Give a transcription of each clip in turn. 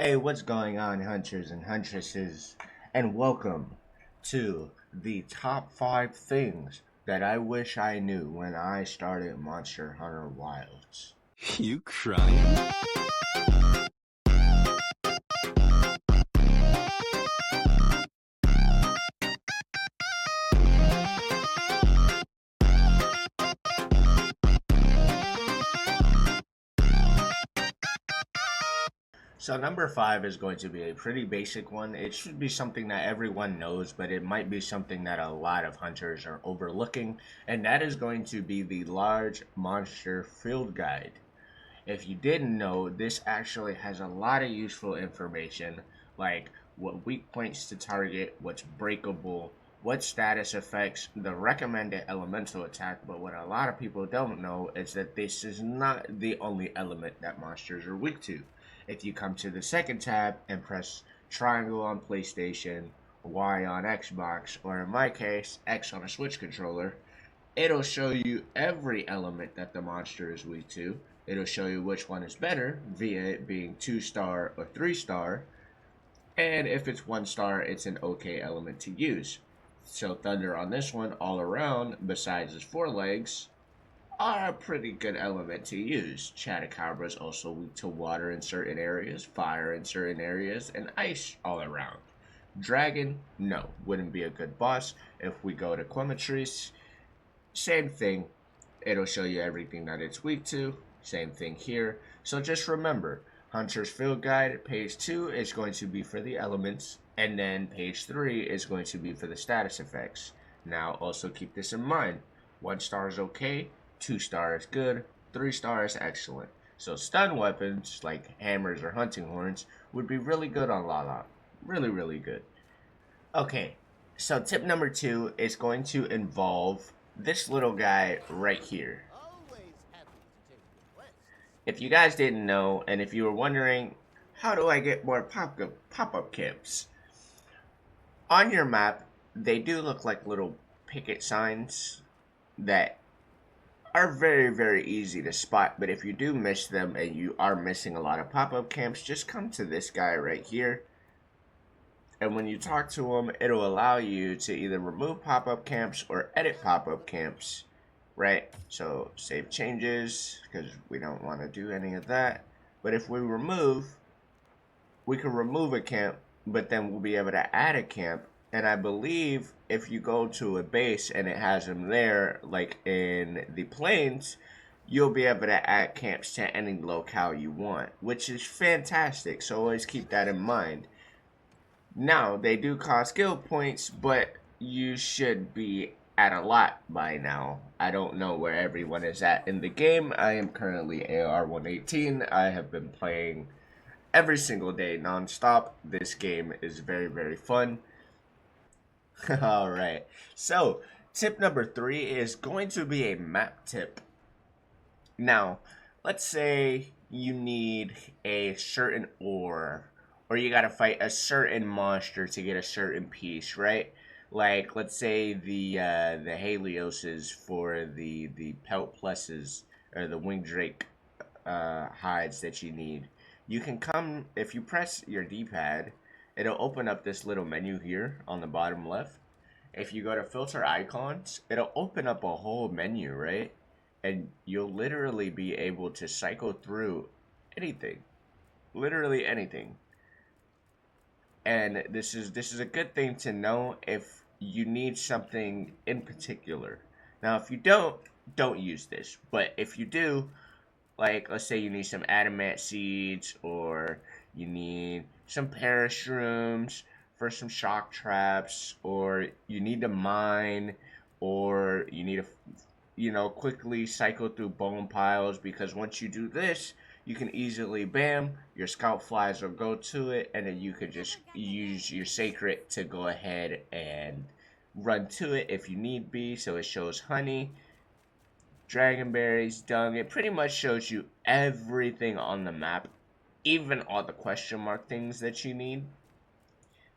Hey, what's going on, hunters and huntresses? And welcome to the top 5 things that I wish I knew when I started Monster Hunter Wilds. You crying? So, number 5 is going to be a pretty basic one. It should be something that everyone knows, but it might be something that a lot of hunters are overlooking, and that is going to be the large monster field guide. If you didn't know, this actually has a lot of useful information like what weak points to target, what's breakable, what status effects, the recommended elemental attack. But what a lot of people don't know is that this is not the only element that monsters are weak to. If you come to the second tab and press triangle on PlayStation, Y on Xbox, or in my case, X on a Switch controller, it'll show you every element that the monster is weak to. It'll show you which one is better via it being 2-star or 3-star. And if it's 1-star, it's an okay element to use. So Thunder on this one, all around, besides its forelegs, are a pretty good element to use. Chotacabra is also weak to water in certain areas, fire in certain areas, and ice all around. Dragon, no, wouldn't be a good boss. If we go to Quematrice, same thing. It'll show you everything that it's weak to. Same thing here. So just remember, Hunter's Field Guide, page 2 is going to be for the elements, and then page 3 is going to be for the status effects. Now also keep this in mind. 1-star is okay, 2-star is good, 3-star is excellent. So stun weapons like hammers or hunting horns would be really good on Lala. Really, really good. Okay, so tip number 2 is going to involve this little guy right here. If you guys didn't know, and if you were wondering, how do I get more pop-up camps? On your map, they do look like little picket signs that are very, very easy to spot. But if you do miss them and you are missing a lot of pop-up camps, just come to this guy right here. And when you talk to him, it'll allow you to either remove pop-up camps or edit pop-up camps, right? So save changes because we don't want to do any of that. But if we can remove a camp, but then we'll be able to add a camp. And I believe if you go to a base and it has them there, like in the plains, you'll be able to add camps to any locale you want, which is fantastic. So always keep that in mind. Now, they do cost skill points, but you should be at a lot by now. I don't know where everyone is at in the game. I am currently AR 118. I have been playing every single day nonstop. This game is very, very fun. All right. So, tip number 3 is going to be a map tip. Now, let's say you need a certain ore, or you gotta fight a certain monster to get a certain piece, right? Like, let's say the Helioses for the Pelt Pluses or the Wing Drake hides that you need. You can come if you press your D-pad, it'll open up this little menu here on the bottom left. If you go to filter icons, it'll open up a whole menu, right? And you'll literally be able to cycle through anything, literally anything. And this is a good thing to know if you need something in particular. Now, if you don't use this. But if you do, like let's say you need some adamant seeds, or you need some parashrooms for some shock traps, or you need to mine, or you need to quickly cycle through bone piles, because once you do this, you can easily bam, your scout flies will go to it, and then you can just use your sacred to go ahead and run to it if you need be. So it shows honey, dragonberries, dung. It pretty much shows you everything on the map, even all the question mark things that you need,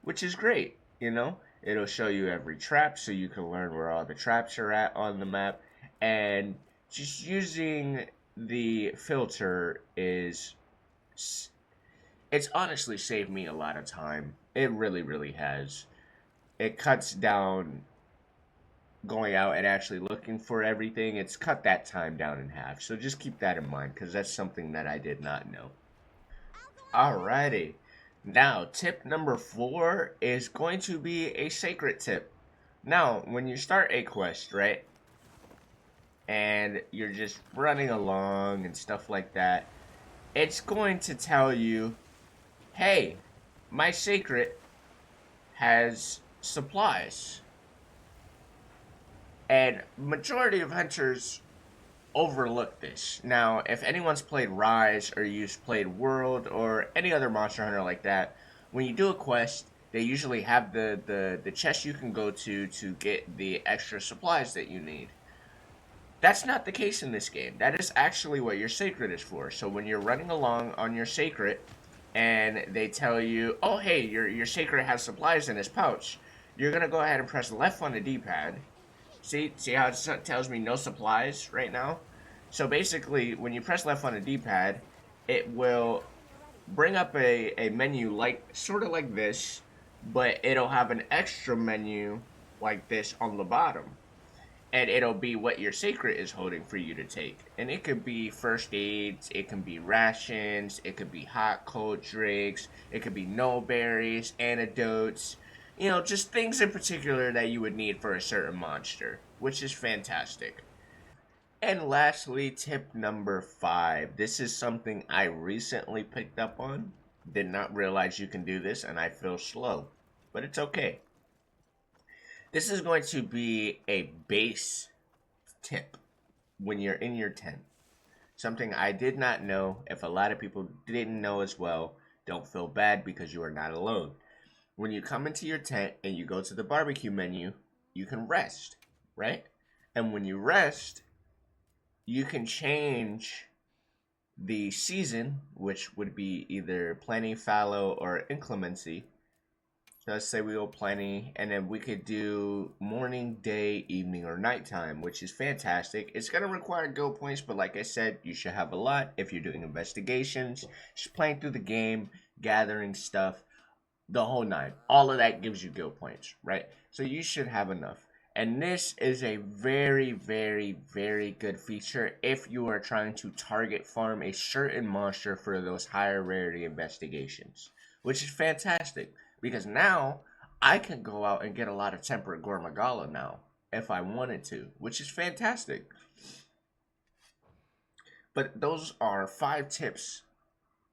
which is great. It'll show you every trap so you can learn where all the traps are at on the map. And just using the filter it's honestly saved me a lot of time. It really, really has. It cuts down going out and actually looking for everything. It's cut that time down in half. So just keep that in mind because that's something that I did not know. Alrighty. Now, tip number 4 is going to be a sacred tip. Now, when you start a quest, right, and you're just running along and stuff like that, it's going to tell you, hey, my sacred has supplies. And majority of hunters overlook this. Now, if anyone's played Rise or you've played World or any other Monster Hunter like that, when you do a quest, they usually have the chest you can go to get the extra supplies that you need. That's not the case in this game. That is actually what your sacred is for. So when you're running along on your sacred and they tell you, oh hey, your sacred has supplies in his pouch, you're gonna go ahead and press left on the D-pad. See how it tells me no supplies right now? So basically, when you press left on the D-pad, it will bring up a menu like sort of like this, but it'll have an extra menu like this on the bottom. And it'll be what your sacred is holding for you to take. And it could be first aids, it can be rations, it could be hot, cold drinks, it could be no berries, antidotes, you know, just things in particular that you would need for a certain monster, which is fantastic. And lastly, tip number 5. This is something I recently picked up on. Did not realize you can do this, and I feel slow, but it's okay. This is going to be a base tip when you're in your tent. Something I did not know. If a lot of people didn't know as well, don't feel bad because you are not alone. When you come into your tent and you go to the barbecue menu, you can rest, right? And when you rest, you can change the season, which would be either plenty, fallow, or inclemency. So let's say we go plenty, and then we could do morning, day, evening, or nighttime, which is fantastic. It's going to require guild points, but like I said, you should have a lot if you're doing investigations, just playing through the game, gathering stuff, the whole nine. All of that gives you guild points, right? So you should have enough. And this is a very, very, very good feature if you are trying to target farm a certain monster for those higher rarity investigations, which is fantastic. Because now, I can go out and get a lot of Temperate Gormagala now, if I wanted to, which is fantastic. But those are 5 tips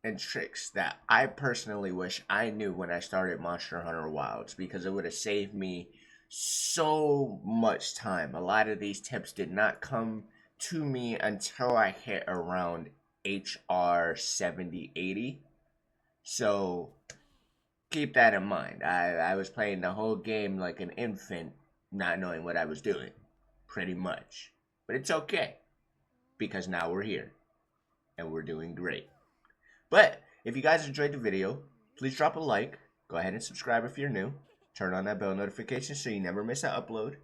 and tricks that I personally wish I knew when I started Monster Hunter Wilds, because it would have saved me so much time. A lot of these tips did not come to me until I hit around HR 70-80. So keep that in mind. I was playing the whole game like an infant, not knowing what I was doing, pretty much. But it's okay, because now we're here, and we're doing great. But if you guys enjoyed the video, please drop a like, go ahead and subscribe if you're new, turn on that bell notification so you never miss an upload,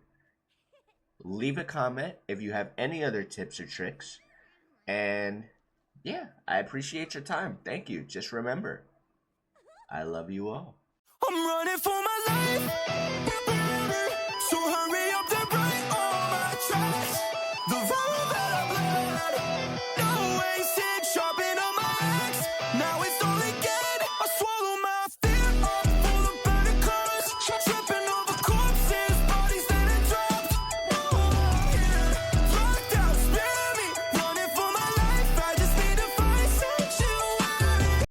leave a comment if you have any other tips or tricks, and yeah, I appreciate your time. Thank you. Just remember, I love you all. I'm running for my life, so hurry up and write all my tracks. The road that I bled, no wasted, sharpen up.